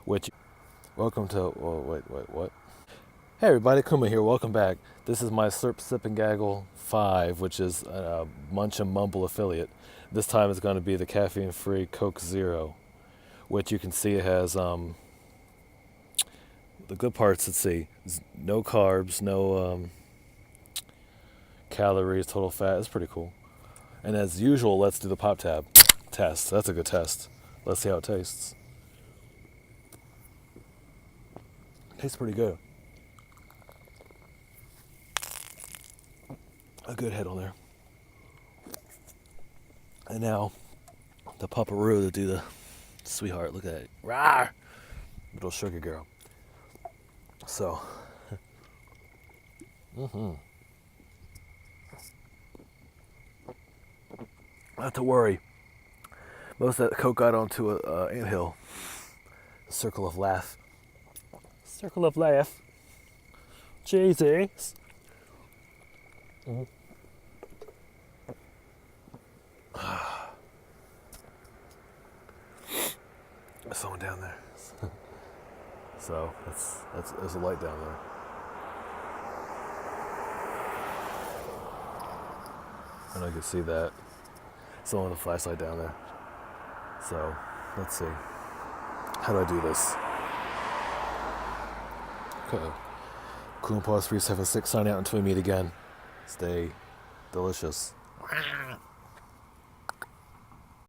which, welcome to, oh, wait, what? Hey everybody, Kuma here, welcome back. This is my Slurp, Sip, and Gaggle 5, which is a Munch and Mumble affiliate. This time it's going to be the caffeine-free Coke Zero, which you can see it has, the good parts, let's see, no carbs, no calories, total fat. It's pretty cool. And as usual, let's do the pop tab test. That's a good test. Let's see how it tastes. Tastes pretty good. A good head on there. And now the pupperoo to do the sweetheart. Look at it. Rawr! Little sugar girl. So, not to worry. Most of that Coke got onto an anthill. Circle of laugh. Circle of laugh. Jesus. Someone down there. So there's a light down there. And I can see that. Someone with a flashlight down there. So let's see. How do I do this? Okay. Coonpaws 376 signing out until we meet again. Stay delicious.